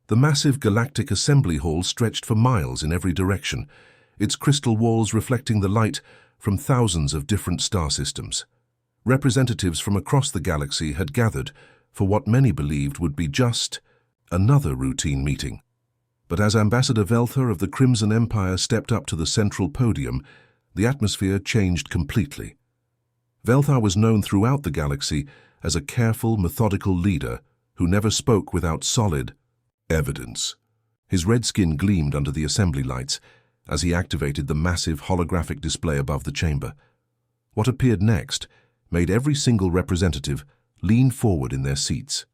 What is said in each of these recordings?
The massive Galactic assembly hall stretched for miles in every direction, its crystal walls reflecting the light from thousands of different star systems. Representatives from across the galaxy had gathered for what many believed would be just another routine meeting. But as Ambassador Velthar of the Crimson Empire stepped up to the central podium, the atmosphere changed completely. Velthar was known throughout the galaxy as a careful, methodical leader who never spoke without solid evidence. His red skin gleamed under the assembly lights as he activated the massive holographic display above the chamber. What appeared next made every single representative lean forward in their seats.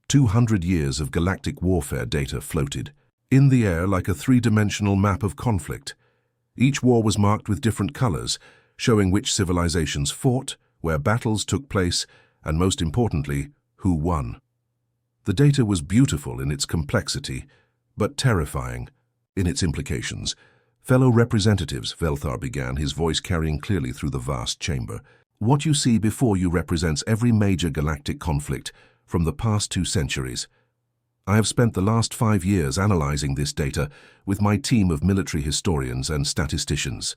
200 years of galactic warfare data floated in the air like a three-dimensional map of conflict. Each war was marked with different colors, showing which civilizations fought, where battles took place, and most importantly, who won. The data was beautiful in its complexity, but terrifying in its implications. Fellow representatives, Velthar began, his voice carrying clearly through the vast chamber. What you see before you represents every major galactic conflict from the past 2 centuries. I have spent the last 5 years analyzing this data with my team of military historians and statisticians.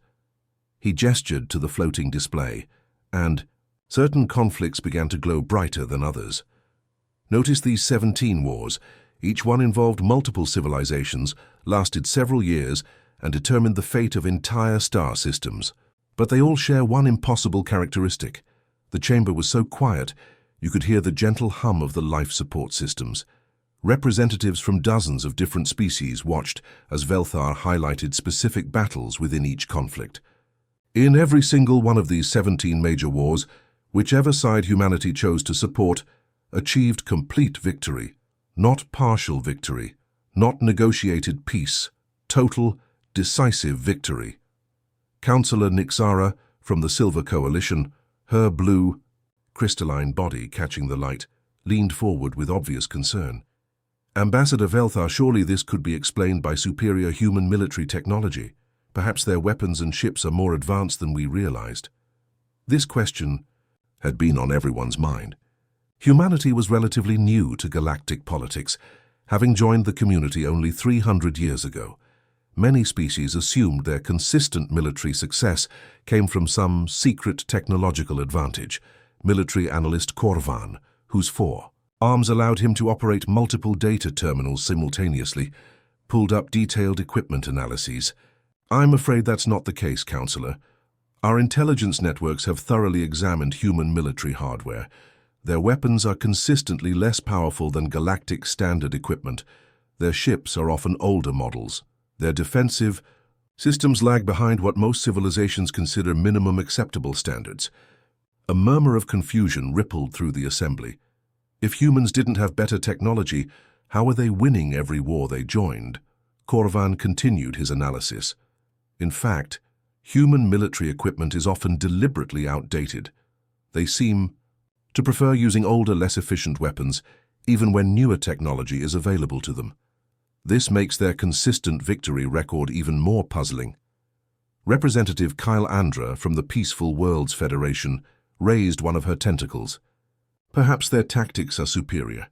He gestured to the floating display, and certain conflicts began to glow brighter than others. Notice these 17 wars. Each one involved multiple civilizations, lasted several years, and determined the fate of entire star systems. But they all share one impossible characteristic. The chamber was so quiet, you could hear the gentle hum of the life support systems. Representatives from dozens of different species watched as Velthar highlighted specific battles within each conflict. In every single one of these 17 major wars, whichever side humanity chose to support achieved complete victory, not partial victory, not negotiated peace, total, decisive victory. Counselor Nixara from the Silver Coalition, her blue, crystalline body catching the light, leaned forward with obvious concern. Ambassador Velthar, surely this could be explained by superior human military technology. Perhaps their weapons and ships are more advanced than we realized. This question had been on everyone's mind. Humanity was relatively new to galactic politics, having joined the community only 300 years ago. Many species assumed their consistent military success came from some secret technological advantage. Military analyst Korvan, whose 4 arms allowed him to operate multiple data terminals simultaneously, pulled up detailed equipment analyses. I'm afraid that's not the case, Counselor. Our intelligence networks have thoroughly examined human military hardware. Their weapons are consistently less powerful than galactic standard equipment. Their ships are often older models. Their defensive systems lag behind what most civilizations consider minimum acceptable standards. A murmur of confusion rippled through the assembly. If humans didn't have better technology, how were they winning every war they joined? Korvan continued his analysis. In fact, human military equipment is often deliberately outdated. They seem to prefer using older, less efficient weapons, even when newer technology is available to them. This makes their consistent victory record even more puzzling. Representative Kyle Andra from the Peaceful Worlds Federation raised one of her tentacles. Perhaps their tactics are superior.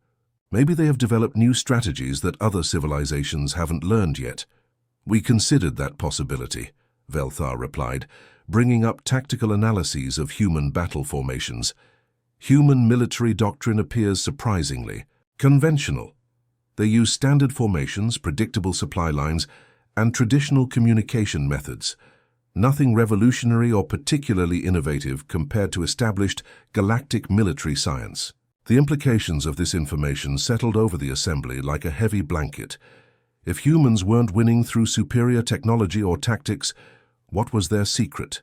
Maybe they have developed new strategies that other civilizations haven't learned yet. We considered that possibility, Velthar replied, bringing up tactical analyses of human battle formations. Human military doctrine appears surprisingly conventional. They use standard formations, predictable supply lines, and traditional communication methods. Nothing revolutionary or particularly innovative compared to established galactic military science. The implications of this information settled over the assembly like a heavy blanket. If humans weren't winning through superior technology or tactics, what was their secret?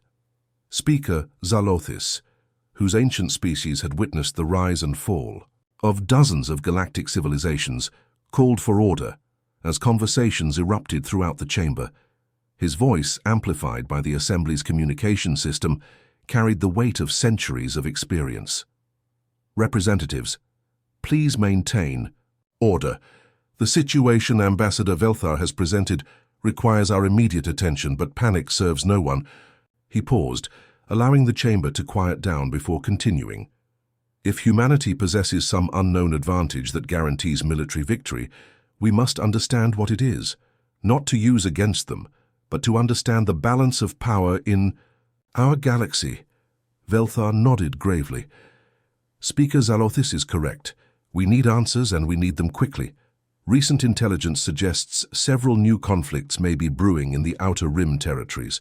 Speaker Zalothis, whose ancient species had witnessed the rise and fall of dozens of galactic civilizations, called for order as conversations erupted throughout the chamber. His voice, amplified by the assembly's communication system, carried the weight of centuries of experience. Representatives, please maintain order. The situation Ambassador Velthar has presented requires our immediate attention, but panic serves no one. He paused, allowing the chamber to quiet down before continuing. If humanity possesses some unknown advantage that guarantees military victory, We must understand what it is, not to use against them, but to understand the balance of power in our galaxy. Velthar nodded gravely. Speaker Zalothis is correct. We need answers and we need them quickly. Recent intelligence suggests several new conflicts may be brewing in the Outer Rim territories.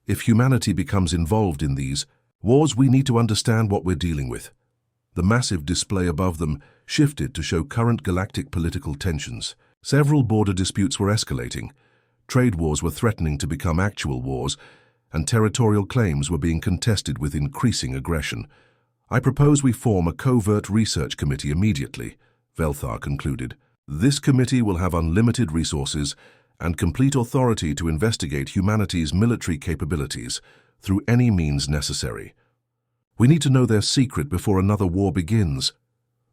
If humanity becomes involved in these wars, we need to understand what we're dealing with. The massive display above them shifted to show current galactic political tensions. Several border disputes were escalating. Trade wars were threatening to become actual wars, and territorial claims were being contested with increasing aggression. I propose we form a covert research committee immediately, Velthar concluded. This committee will have unlimited resources and complete authority to investigate humanity's military capabilities through any means necessary. We need to know their secret before another war begins.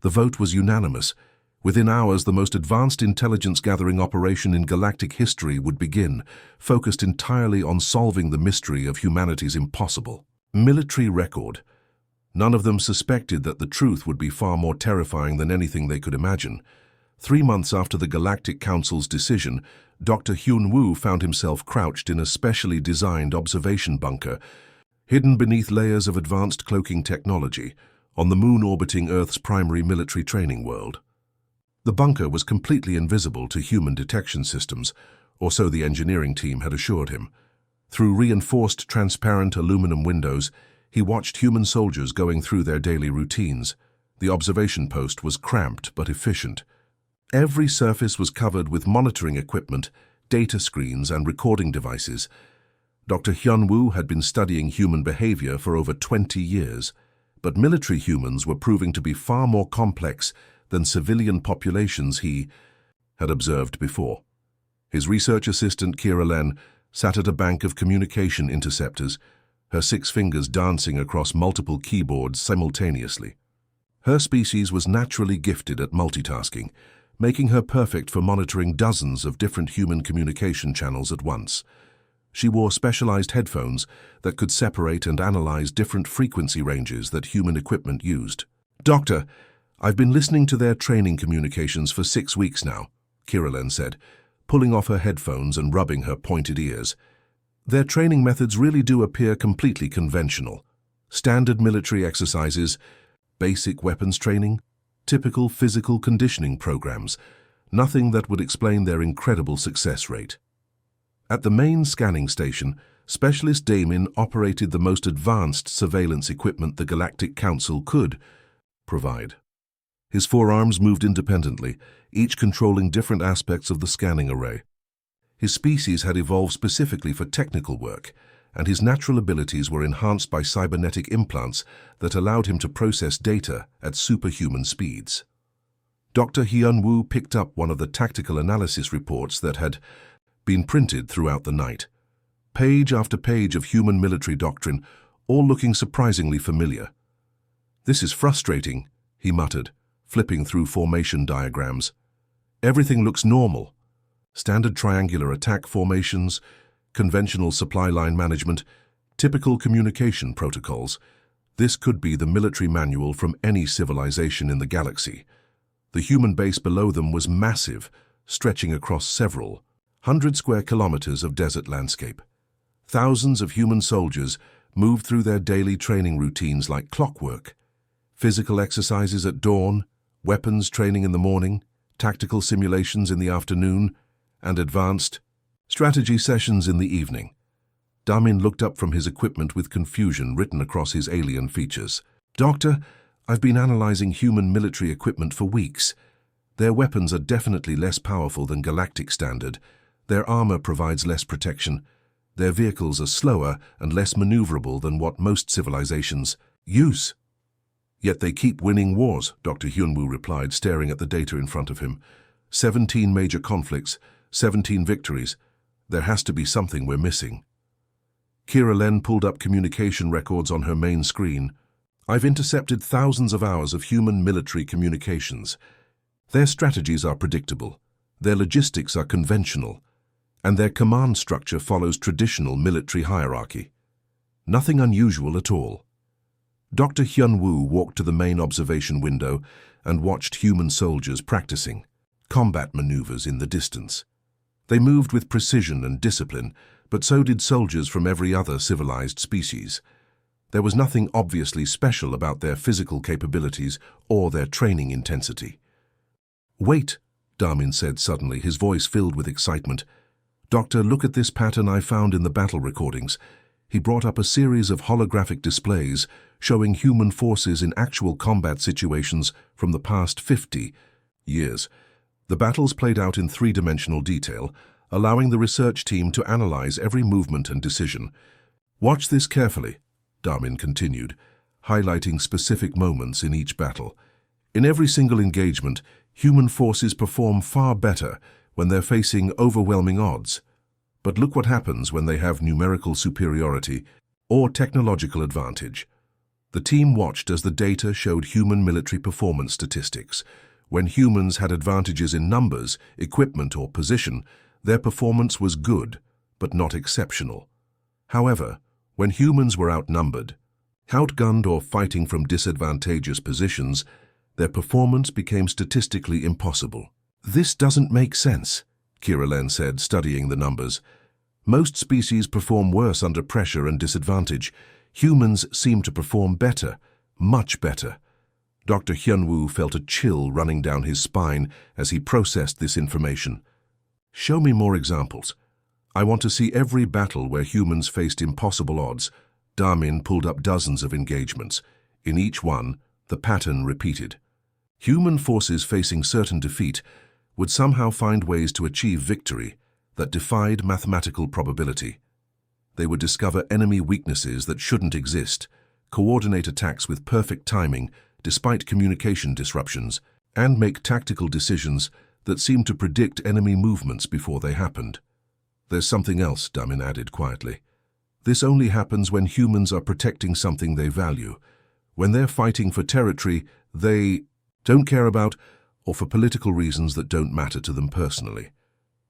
The vote was unanimous. Within hours, the most advanced intelligence-gathering operation in galactic history would begin, focused entirely on solving the mystery of humanity's impossible military record. None of them suspected that the truth would be far more terrifying than anything they could imagine. 3 months after the Galactic Council's decision, Dr. Hyun-woo found himself crouched in a specially designed observation bunker, hidden beneath layers of advanced cloaking technology, on the moon orbiting Earth's primary military training world. The bunker was completely invisible to human detection systems, or so the engineering team had assured him. Through reinforced transparent aluminum windows, he watched human soldiers going through their daily routines. The observation post was cramped but efficient. Every surface was covered with monitoring equipment, data screens, and recording devices. Dr. Hyun-woo had been studying human behavior for over 20 years, but military humans were proving to be far more complex than civilian populations he had observed before. His research assistant, Kira Len, sat at a bank of communication interceptors, her 6 fingers dancing across multiple keyboards simultaneously. Her species was naturally gifted at multitasking, making her perfect for monitoring dozens of different human communication channels at once. She wore specialized headphones that could separate and analyze different frequency ranges that human equipment used. "Doctor, I've been listening to their training communications for 6 weeks now," Kirilen said, pulling off her headphones and rubbing her pointed ears. "Their training methods really do appear completely conventional. Standard military exercises, basic weapons training, typical physical conditioning programs, nothing that would explain their incredible success rate." At the main scanning station, Specialist Damon operated the most advanced surveillance equipment the Galactic Council could provide. His forearms moved independently, each controlling different aspects of the scanning array. His species had evolved specifically for technical work, and his natural abilities were enhanced by cybernetic implants that allowed him to process data at superhuman speeds. Dr. Hyun-woo picked up one of the tactical analysis reports that had been printed throughout the night. Page after page of human military doctrine, all looking surprisingly familiar. "This is frustrating," he muttered, flipping through formation diagrams. "Everything looks normal. Standard triangular attack formations, conventional supply line management, typical communication protocols. This could be the military manual from any civilization in the galaxy." The human base below them was massive, stretching across several 100 square kilometers of desert landscape. Thousands of human soldiers moved through their daily training routines like clockwork. Physical exercises at dawn, weapons training in the morning, tactical simulations in the afternoon, and advanced strategy sessions in the evening. Damin looked up from his equipment with confusion written across his alien features. "Doctor, I've been analyzing human military equipment for weeks. Their weapons are definitely less powerful than galactic standard. Their armor provides less protection. Their vehicles are slower and less maneuverable than what most civilizations use." "Yet they keep winning wars," Dr. Hyun-woo replied, staring at the data in front of him. 17 major conflicts, 17 victories. There has to be something we're missing. Kira Len pulled up communication records on her main screen. "I've intercepted thousands of hours of human military communications. Their strategies are predictable, their logistics are conventional, and their command structure follows traditional military hierarchy. Nothing unusual at all." Dr. Hyun-woo walked to the main observation window and watched human soldiers practicing. combat maneuvers in the distance. They moved with precision and discipline, but so did soldiers from every other civilized species. There was nothing obviously special about their physical capabilities or their training intensity. "Wait," Darmin said suddenly, his voice filled with excitement. "Doctor, look at this pattern I found in the battle recordings." He brought up a series of holographic displays showing human forces in actual combat situations from the past 50 years. The battles played out in three-dimensional detail, allowing the research team to analyze every movement and decision. "Watch this carefully," Darmin continued, highlighting specific moments in each battle. "In every single engagement, human forces perform far better when they're facing overwhelming odds. But look what happens when they have numerical superiority or technological advantage." The team watched as the data showed human military performance statistics. When humans had advantages in numbers, equipment, or position, their performance was good, but not exceptional. However, when humans were outnumbered, outgunned or fighting from disadvantageous positions, their performance became statistically impossible. "This doesn't make sense," Kira said, studying the numbers. "Most species perform worse under pressure and disadvantage. Humans seem to perform better, much better." Dr. Hyunwoo felt a chill running down his spine as he processed this information. "Show me more examples. I want to see every battle where humans faced impossible odds." Darmin pulled up dozens of engagements. In each one, the pattern repeated. Human forces facing certain defeat would somehow find ways to achieve victory that defied mathematical probability. They would discover enemy weaknesses that shouldn't exist, coordinate attacks with perfect timing despite communication disruptions, and make tactical decisions that seemed to predict enemy movements before they happened. "There's something else," Darmin added quietly. "This only happens when humans are protecting something they value. When they're fighting for territory they don't care about, or for political reasons that don't matter to them personally,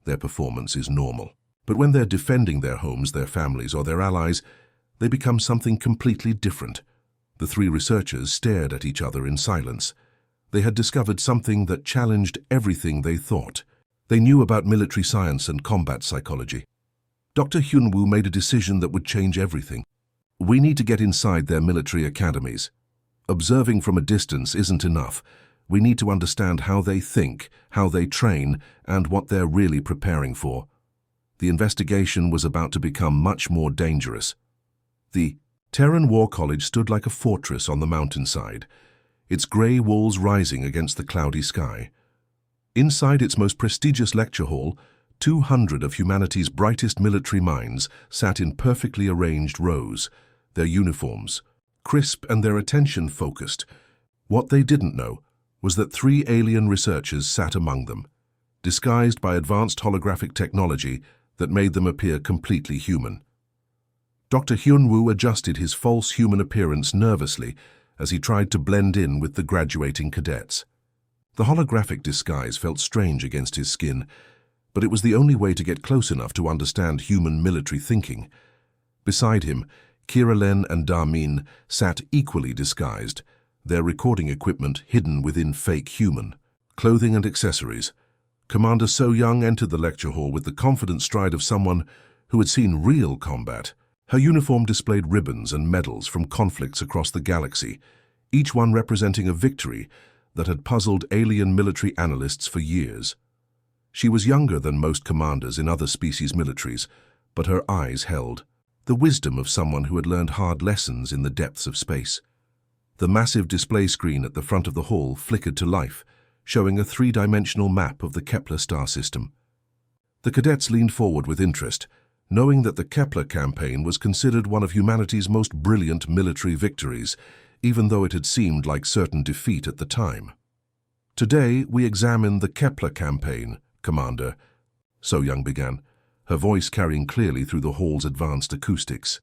their performance is normal. But when they're defending their homes, their families, or their allies, they become something completely different." The three researchers stared at each other in silence. They had discovered something that challenged everything they thought. They knew about military science and combat psychology. Dr. Hyunwoo made a decision that would change everything. "We need to get inside their military academies. Observing from a distance isn't enough. We need to understand how they think, how they train, and what they're really preparing for." The investigation was about to become much more dangerous. The Terran War College stood like a fortress on the mountainside, its grey walls rising against the cloudy sky. Inside its most prestigious lecture hall, 200 of humanity's brightest military minds sat in perfectly arranged rows, their uniforms crisp and their attention focused. What they didn't know was that 3 alien researchers sat among them, disguised by advanced holographic technology that made them appear completely human. Dr. Hyunwoo adjusted his false human appearance nervously as he tried to blend in with the graduating cadets. The holographic disguise felt strange against his skin, but it was the only way to get close enough to understand human military thinking. Beside him, Kira and Darmin sat equally disguised, their recording equipment hidden within fake human clothing and accessories. Commander So Young entered the lecture hall with the confident stride of someone who had seen real combat. Her uniform displayed ribbons and medals from conflicts across the galaxy, each one representing a victory that had puzzled alien military analysts for years. She was younger than most commanders in other species' militaries, but her eyes held the wisdom of someone who had learned hard lessons in the depths of space. The massive display screen at the front of the hall flickered to life, showing a 3-dimensional map of the Kepler star system. The cadets leaned forward with interest, knowing that the Kepler campaign was considered one of humanity's most brilliant military victories, even though it had seemed like certain defeat at the time. "Today we examine the Kepler campaign, Commander," So Young began, her voice carrying clearly through the hall's advanced acoustics.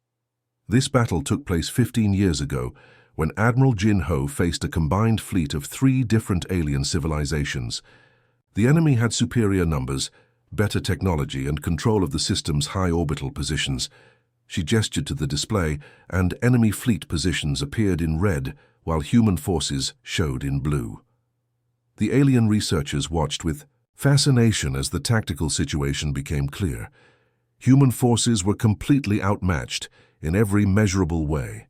"This battle took place 15 years ago, when Admiral Jin Ho faced a combined fleet of 3 different alien civilizations. The enemy had superior numbers, better technology, and control of the system's high orbital positions." She gestured to the display, and enemy fleet positions appeared in red, while human forces showed in blue. The alien researchers watched with Fascination as the tactical situation became clear. Human forces were completely outmatched in every measurable way.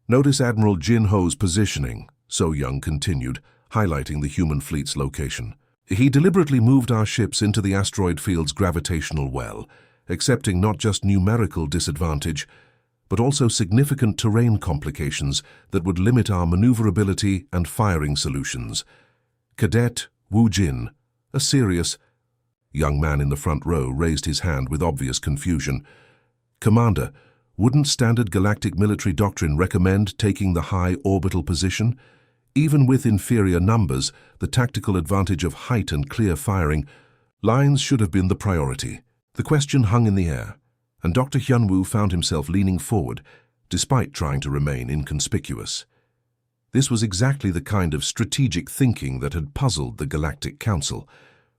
Notice Admiral Jin Ho's positioning, So Young continued, highlighting the human fleet's location. He deliberately moved our ships into the asteroid field's gravitational well, accepting not just numerical disadvantage, but also significant terrain complications that would limit our maneuverability and firing solutions. Cadet Wu Jin, a serious young man in the front row, raised his hand with obvious confusion. Commander, wouldn't standard galactic military doctrine recommend taking the high orbital position? Even with inferior numbers, the tactical advantage of height and clear firing lines should have been the priority. The question hung in the air, and Dr. Hyunwoo found himself leaning forward, despite trying to remain inconspicuous. This was exactly the kind of strategic thinking that had puzzled the Galactic Council.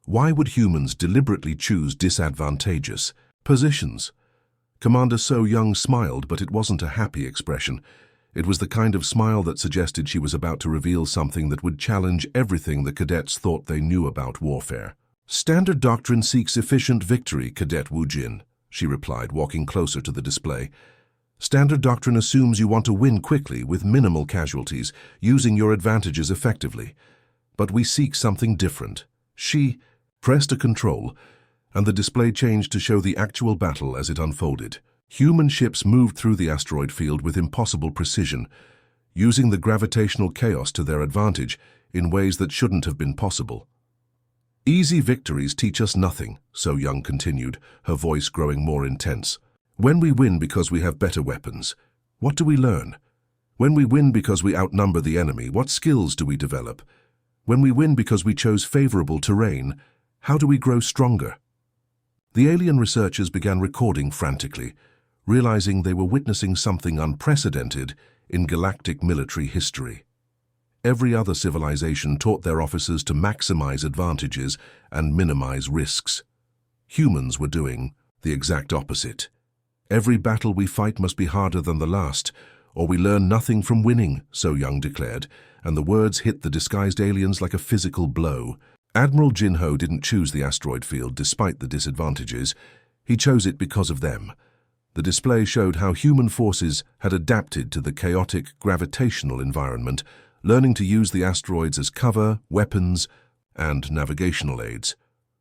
Why would humans deliberately choose disadvantageous positions? Commander So Young smiled, but it wasn't a happy expression. It was the kind of smile that suggested she was about to reveal something that would challenge everything the cadets thought they knew about warfare. Standard doctrine seeks efficient victory, Cadet Wu Jin, she replied, walking closer to the display. Standard doctrine assumes you want to win quickly with minimal casualties, using your advantages effectively. But we seek something different. She pressed a control, and the display changed to show the actual battle as it unfolded. Human ships moved through the asteroid field with impossible precision, using the gravitational chaos to their advantage in ways that shouldn't have been possible. Easy victories teach us nothing, So Young continued, her voice growing more intense. When we win because we have better weapons, what do we learn? When we win because we outnumber the enemy, what skills do we develop? When we win because we chose favorable terrain, how do we grow stronger? The alien researchers began recording frantically, realizing they were witnessing something unprecedented in galactic military history. Every other civilization taught their officers to maximize advantages and minimize risks. Humans were doing the exact opposite. Every battle we fight must be harder than the last, or we learn nothing from winning, So Young declared, and the words hit the disguised aliens like a physical blow. Admiral Jin Ho didn't choose the asteroid field despite the disadvantages. He chose it because of them. The display showed how human forces had adapted to the chaotic gravitational environment, learning to use the asteroids as cover, weapons, and navigational aids.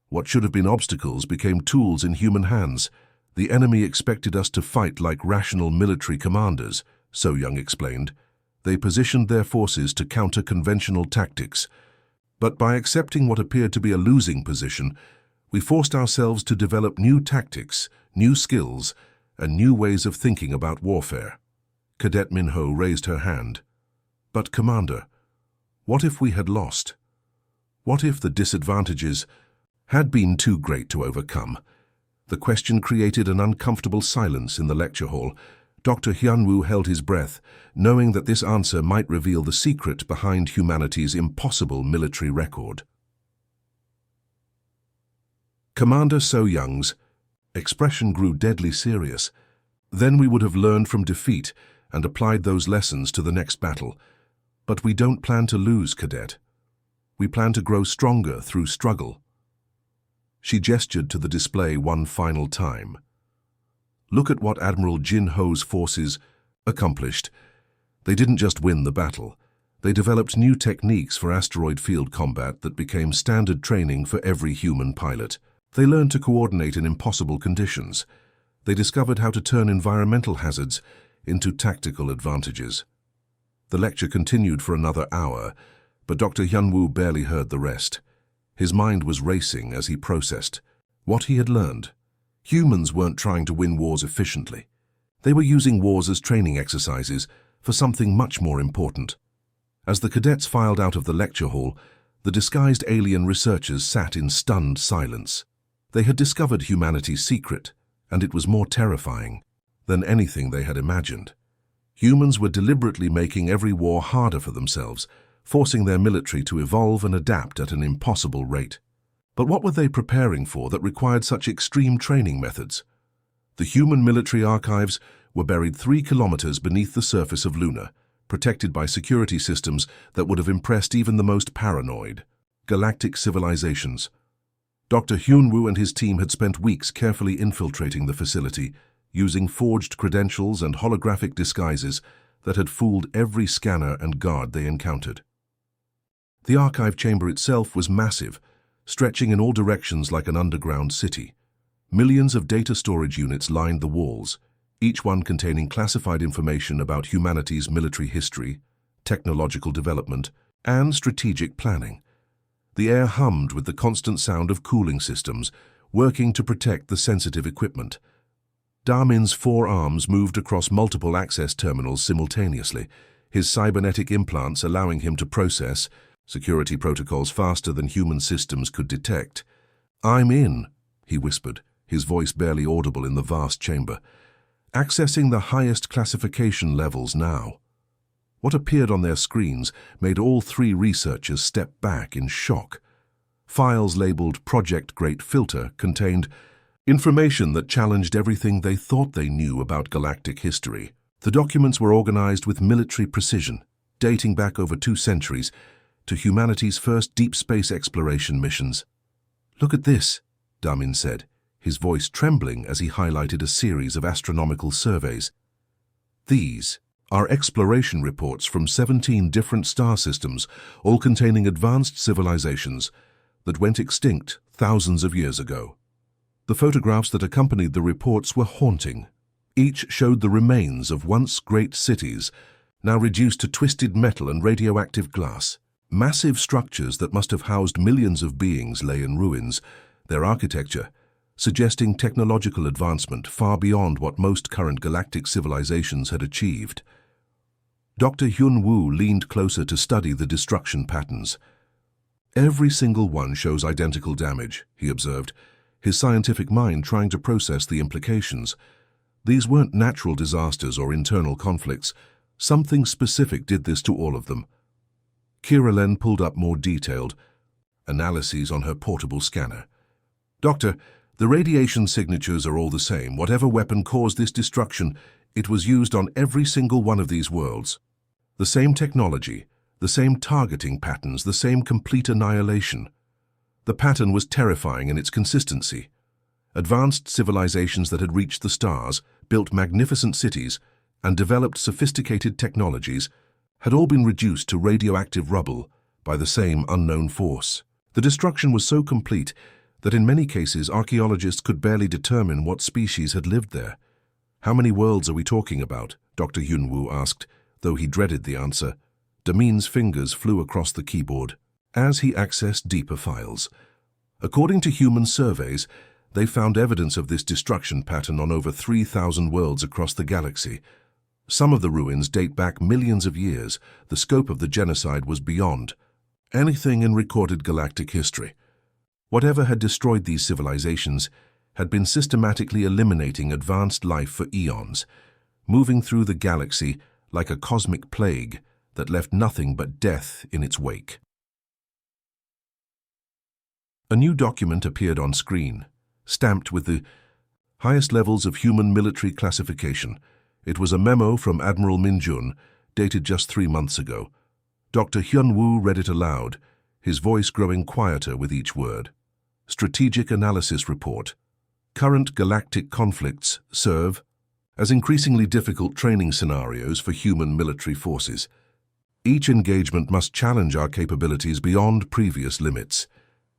What should have been obstacles became tools in human hands. The enemy expected us to fight like rational military commanders, So Young explained. They positioned their forces to counter conventional tactics. But by accepting what appeared to be a losing position, we forced ourselves to develop new tactics, new skills, and new ways of thinking about warfare. Cadet Minho raised her hand. But, Commander, what if we had lost? What if the disadvantages had been too great to overcome? The question created an uncomfortable silence in the lecture hall. Dr. Hyunwoo held his breath, knowing that this answer might reveal the secret behind humanity's impossible military record. Commander So Young's expression grew deadly serious. Then we would have learned from defeat and applied those lessons to the next battle. But we don't plan to lose, Cadet. We plan to grow stronger through struggle. She gestured to the display one final time. Look at what Admiral Jin Ho's forces accomplished. They didn't just win the battle. They developed new techniques for asteroid field combat that became standard training for every human pilot. They learned to coordinate in impossible conditions. They discovered how to turn environmental hazards into tactical advantages. The lecture continued for another hour, but Dr. Hyunwoo barely heard the rest. His mind was racing as he processed what he had learned. Humans weren't trying to win wars efficiently. They were using wars as training exercises for something much more important. As the cadets filed out of the lecture hall, the disguised alien researchers sat in stunned silence. They had discovered humanity's secret, and it was more terrifying than anything they had imagined. Humans were deliberately making every war harder for themselves, forcing their military to evolve and adapt at an impossible rate. But what were they preparing for that required such extreme training methods? The human military archives were buried 3 kilometers beneath the surface of Luna, protected by security systems that would have impressed even the most paranoid. Galactic civilizations, Dr. Hyunwoo and his team had spent weeks carefully infiltrating the facility, using forged credentials and holographic disguises that had fooled every scanner and guard they encountered. The archive chamber itself was massive, stretching in all directions like an underground city. Millions of data storage units lined the walls, each one containing classified information about humanity's military history, technological development, and strategic planning. The air hummed with the constant sound of cooling systems, working to protect the sensitive equipment. Damin's 4 arms moved across multiple access terminals simultaneously, his cybernetic implants allowing him to process security protocols faster than human systems could detect. "I'm in," he whispered, his voice barely audible in the vast chamber. Accessing the highest classification levels now. What appeared on their screens made all 3 researchers step back in shock. Files labeled Project Great Filter contained information that challenged everything they thought they knew about galactic history. The documents were organized with military precision, dating back over 2 centuries to humanity's first deep space exploration missions. "Look at this," Damin said, his voice trembling as he highlighted a series of astronomical surveys. "These are exploration reports from 17 different star systems, all containing advanced civilizations that went extinct thousands of years ago." The photographs that accompanied the reports were haunting. Each showed the remains of once great cities, now reduced to twisted metal and radioactive glass. Massive structures that must have housed millions of beings lay in ruins, their architecture suggesting technological advancement far beyond what most current galactic civilizations had achieved. Dr. Hyunwoo leaned closer to study the destruction patterns. "Every single one shows identical damage," he observed, his scientific mind trying to process the implications. These weren't natural disasters or internal conflicts. Something specific did this to all of them. Kiralen pulled up more detailed analyses on her portable scanner. "Doctor, the radiation signatures are all the same. Whatever weapon caused this destruction, it was used on every single one of these worlds. The same technology, the same targeting patterns, the same complete annihilation. The pattern was terrifying in its consistency. Advanced civilizations that had reached the stars, built magnificent cities, and developed sophisticated technologies had all been reduced to radioactive rubble by the same unknown force. The destruction was so complete that in many cases archaeologists could barely determine what species had lived there." "How many worlds are we talking about?" Dr. Hyunwoo asked, though he dreaded the answer. Damin's fingers flew across the keyboard as he accessed deeper files. According to human surveys, they found evidence of this destruction pattern on over 3,000 worlds across the galaxy. Some of the ruins date back millions of years. The scope of the genocide was beyond anything in recorded galactic history. Whatever had destroyed these civilizations had been systematically eliminating advanced life for eons, moving through the galaxy like a cosmic plague that left nothing but death in its wake. A new document appeared on screen, stamped with the highest levels of human military classification. It was a memo from Admiral Minjun, dated just 3 months ago. Dr. Hyunwoo read it aloud, his voice growing quieter with each word. Strategic Analysis Report. Current galactic conflicts serve as increasingly difficult training scenarios for human military forces. Each engagement must challenge our capabilities beyond previous limits.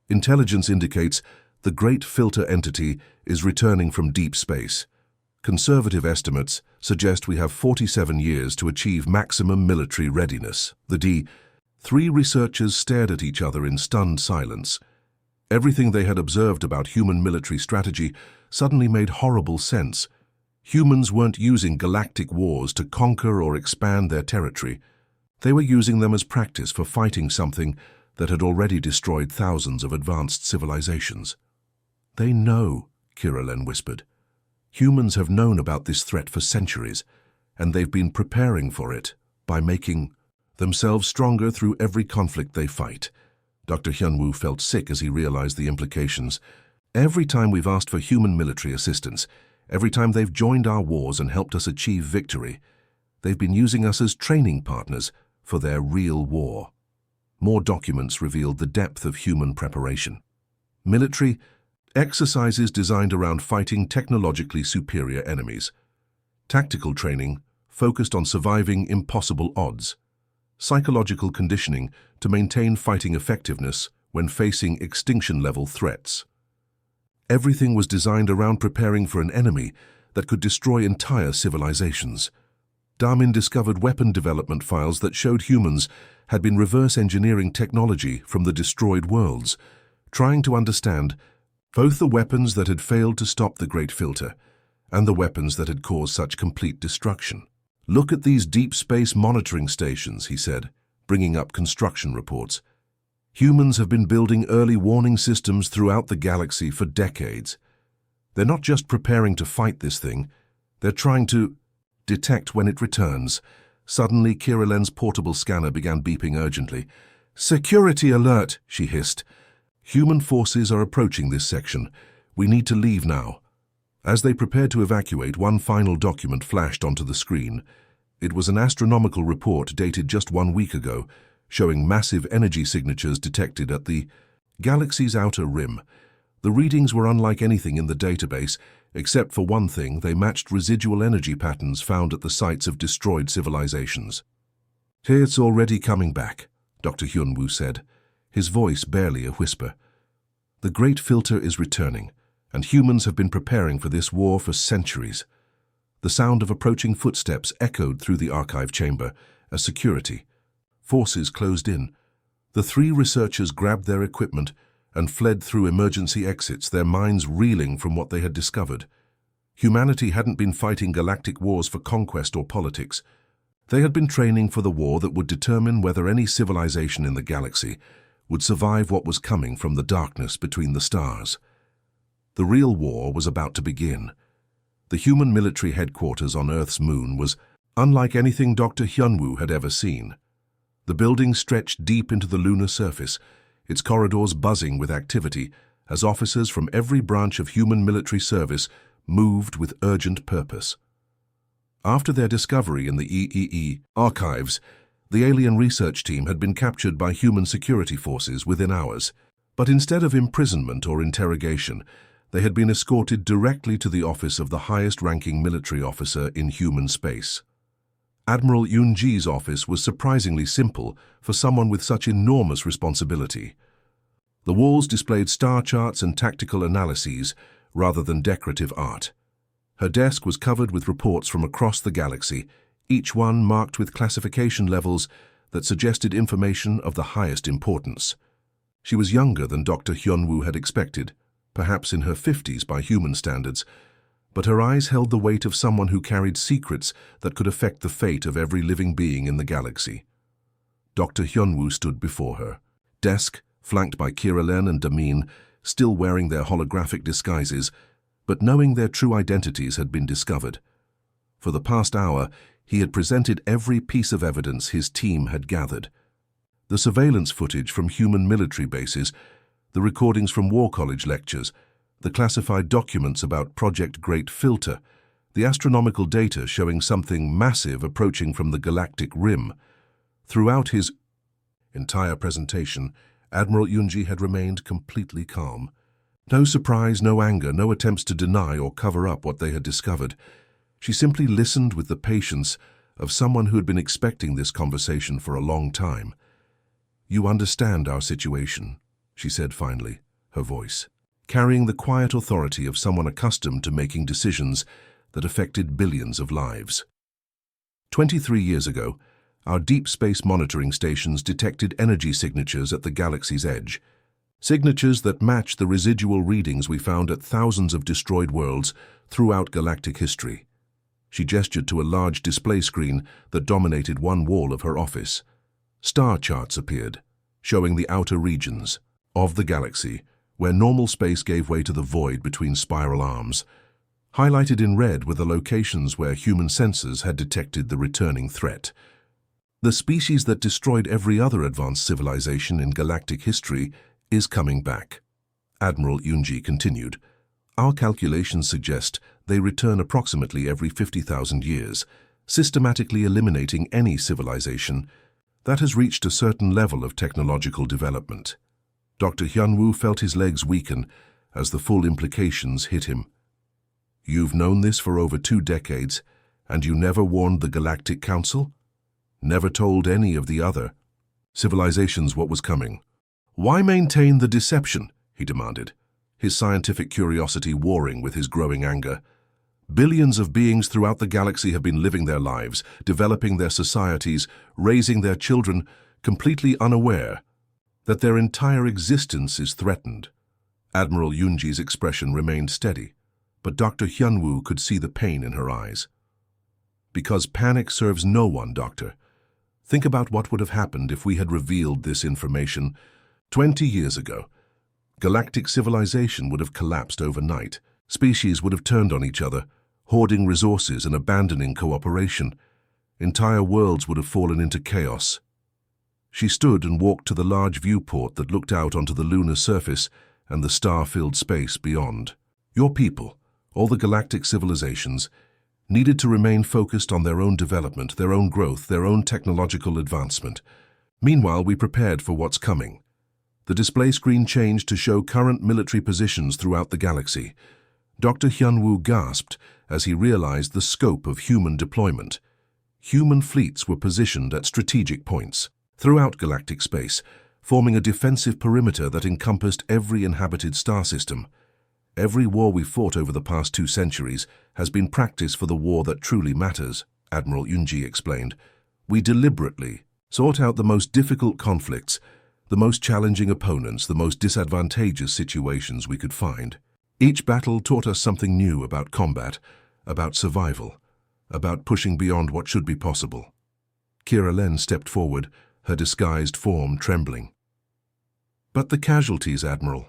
Intelligence indicates the Great Filter entity is returning from deep space. Conservative estimates suggest we have 47 years to achieve maximum military readiness. The 3 researchers stared at each other in stunned silence. Everything they had observed about human military strategy suddenly made horrible sense. Humans weren't using galactic wars to conquer or expand their territory. They were using them as practice for fighting something that had already destroyed thousands of advanced civilizations. "They know," Kiralen whispered. "Humans have known about this threat for centuries, and they've been preparing for it by making themselves stronger through every conflict they fight." Dr. Hyunwoo felt sick as he realized the implications. Every time we've asked for human military assistance, every time they've joined our wars and helped us achieve victory, they've been using us as training partners for their real war. More documents revealed the depth of human preparation. Military exercises designed around fighting technologically superior enemies. Tactical training focused on surviving impossible odds. Psychological conditioning to maintain fighting effectiveness when facing extinction-level threats. Everything was designed around preparing for an enemy that could destroy entire civilizations. Darmin discovered weapon development files that showed humans had been reverse engineering technology from the destroyed worlds, trying to understand both the weapons that had failed to stop the Great Filter and the weapons that had caused such complete destruction. "Look at these deep space monitoring stations," he said, bringing up construction reports. "Humans have been building early warning systems throughout the galaxy for decades. They're not just preparing to fight this thing, they're trying to detect when it returns." Suddenly, Kiralen's portable scanner began beeping urgently. "Security alert," she hissed. "Human forces are approaching this section. We need to leave now." As they prepared to evacuate, one final document flashed onto the screen. It was an astronomical report dated just 1 week ago, showing massive energy signatures detected at the galaxy's outer rim. The readings were unlike anything in the database, except for one thing: they matched residual energy patterns found at the sites of destroyed civilizations. "It's already coming back," Dr. Hyunwoo said, his voice barely a whisper. "The Great Filter is returning, and humans have been preparing for this war for centuries." The sound of approaching footsteps echoed through the archive chamber as security forces closed in. The 3 researchers grabbed their equipment and fled through emergency exits, their minds reeling from what they had discovered. Humanity hadn't been fighting galactic wars for conquest or politics. They had been training for the war that would determine whether any civilization in the galaxy would survive what was coming from the darkness between the stars. The real war was about to begin. The human military headquarters on Earth's moon was unlike anything Dr. Hyunwoo had ever seen. The building stretched deep into the lunar surface, its corridors buzzing with activity as officers from every branch of human military service moved with urgent purpose. After their discovery in the EEE archives, the alien research team had been captured by human security forces within hours. But instead of imprisonment or interrogation, they had been escorted directly to the office of the highest-ranking military officer in human space. Admiral Yoonji's office was surprisingly simple for someone with such enormous responsibility. The walls displayed star charts and tactical analyses rather than decorative art. Her desk was covered with reports from across the galaxy, each one marked with classification levels that suggested information of the highest importance. She was younger than Dr. Hyunwoo had expected, perhaps in her 50s by human standards, but her eyes held the weight of someone who carried secrets that could affect the fate of every living being in the galaxy. Dr. Hyunwoo stood before her, desk flanked by Kiralen and Damin, still wearing their holographic disguises, but knowing their true identities had been discovered. For the past hour, he had presented every piece of evidence his team had gathered. The surveillance footage from human military bases, the recordings from War College lectures, the classified documents about Project Great Filter, the astronomical data showing something massive approaching from the galactic rim. Throughout his entire presentation, Admiral Yoonji had remained completely calm. No surprise, no anger, no attempts to deny or cover up what they had discovered. She simply listened with the patience of someone who had been expecting this conversation for a long time. "You understand our situation," she said finally, her voice carrying the quiet authority of someone accustomed to making decisions that affected billions of lives. 23 years ago, our deep space monitoring stations detected energy signatures at the galaxy's edge, signatures that match the residual readings we found at thousands of destroyed worlds throughout galactic history. She gestured to a large display screen that dominated one wall of her office. Star charts appeared, showing the outer regions of the galaxy, where normal space gave way to the void between spiral arms. Highlighted in red were the locations where human sensors had detected the returning threat. The species that destroyed every other advanced civilization in galactic history is coming back. Admiral Yoonji continued. Our calculations suggest they return approximately every 50,000 years, systematically eliminating any civilization that has reached a certain level of technological development. Dr. Hyunwoo felt his legs weaken as the full implications hit him. You've known this for over 2 decades, and you never warned the Galactic Council? Never told any of the other civilizations what was coming? Why maintain the deception? He demanded, his scientific curiosity warring with his growing anger. Billions of beings throughout the galaxy have been living their lives, developing their societies, raising their children, completely unaware that their entire existence is threatened. Admiral Yunji's expression remained steady, but Dr. Hyunwoo could see the pain in her eyes. Because panic serves no one, Doctor. Think about what would have happened if we had revealed this information 20 years ago. Galactic civilization would have collapsed overnight. Species would have turned on each other, hoarding resources and abandoning cooperation. Entire worlds would have fallen into chaos. She stood and walked to the large viewport that looked out onto the lunar surface and the star-filled space beyond. Your people, all the galactic civilizations, needed to remain focused on their own development, their own growth, their own technological advancement. Meanwhile, we prepared for what's coming. The display screen changed to show current military positions throughout the galaxy. Dr. Hyunwoo gasped as he realized the scope of human deployment. Human fleets were positioned at strategic points throughout galactic space, forming a defensive perimeter that encompassed every inhabited star system. Every war we fought over the past 2 centuries has been practice for the war that truly matters, Admiral Yunji explained. We deliberately sought out the most difficult conflicts, the most challenging opponents, the most disadvantageous situations we could find. Each battle taught us something new about combat, about survival, about pushing beyond what should be possible. Kira Len stepped forward, her disguised form trembling. But the casualties, Admiral.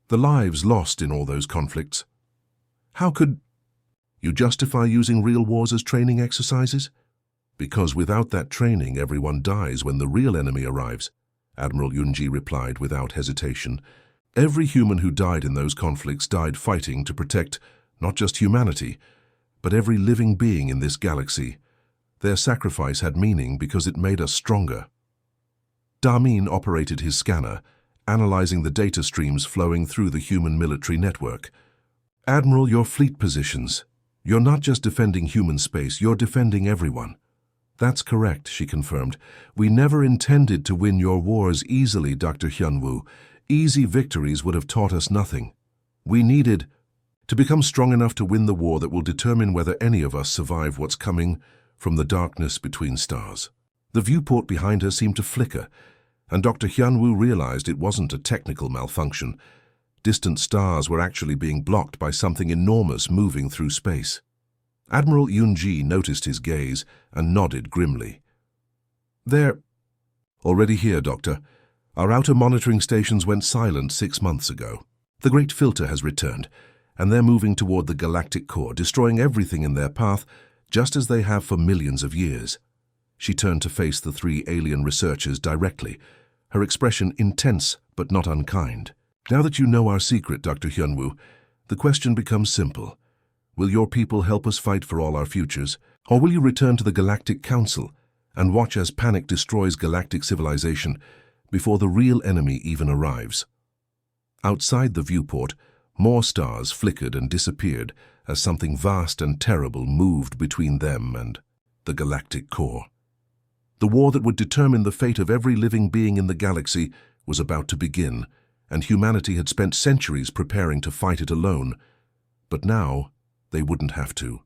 The lives lost in all those conflicts. How could you justify using real wars as training exercises? Because without that training, everyone dies when the real enemy arrives, Admiral Yunji replied without hesitation. Every human who died in those conflicts died fighting to protect not just humanity, but every living being in this galaxy. Their sacrifice had meaning because it made us stronger. Damin operated his scanner, analyzing the data streams flowing through the human military network. Admiral, your fleet positions. You're not just defending human space, you're defending everyone. That's correct, she confirmed. We never intended to win your wars easily, Dr. Hyunwoo. Easy victories would have taught us nothing. We needed to become strong enough to win the war that will determine whether any of us survive what's coming from the darkness between stars. The viewport behind her seemed to flicker, and Dr. Hyunwoo realized it wasn't a technical malfunction. Distant stars were actually being blocked by something enormous moving through space. Admiral Yunji noticed his gaze and nodded grimly. They're already here, Doctor. Our outer monitoring stations went silent 6 months ago. The Great Filter has returned, and they're moving toward the galactic core, destroying everything in their path, just as they have for millions of years. She turned to face the 3 alien researchers directly, her expression intense but not unkind. Now that you know our secret, Dr. Hyunwoo, the question becomes simple. Will your people help us fight for all our futures, or will you return to the Galactic Council and watch as panic destroys galactic civilization before the real enemy even arrives? Outside the viewport, more stars flickered and disappeared as something vast and terrible moved between them and the galactic core. The war that would determine the fate of every living being in the galaxy was about to begin, and humanity had spent centuries preparing to fight it alone. But now, they wouldn't have to.